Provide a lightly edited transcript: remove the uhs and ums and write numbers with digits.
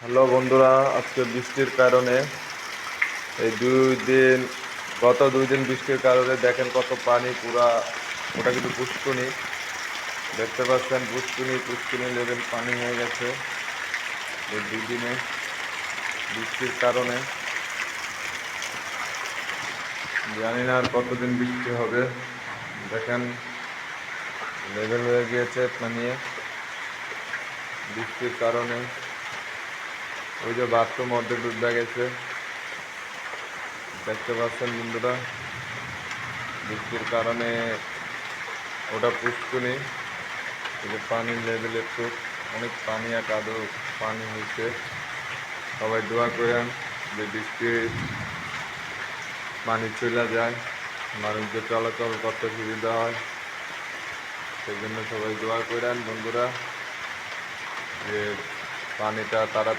Hello বন্ধুরা, আজকে বৃষ্টির কারণে এই গত 2 দিন বৃষ্টির কারণে দেখেন কত পানি পুরা। ওটা কিন্তু পুষ্কুনি, দেখতে পাচ্ছেন পুষ্কুনি পুষ্কুনি লেভেল পানি হয়ে গেছে এই 2 দিনে বৃষ্টির কারণে। জানি না আর কতদিন বৃষ্টি হবে। দেখেন লেভেল হয়ে গিয়েছে পানি বৃষ্টির কারণে। ওই যে বাথরুম অর্ধেক ডুবে গেছে, দেখতে পাচ্ছেন বন্ধুরা, বৃষ্টির কারণে ওটা পুষ্কুনি। এই যে পানির লেভেল একটু অনেক পানি আর কাদো পানি হয়েছে। সবাই দোয়া করেন যে বৃষ্টির পানি চলে যায়, মানুষদের চলাচল করতে সুবিধা হয়। সেই জন্য সবাই দোয়া করেন বন্ধুরা যে পানিটা তাড়াতাড়ি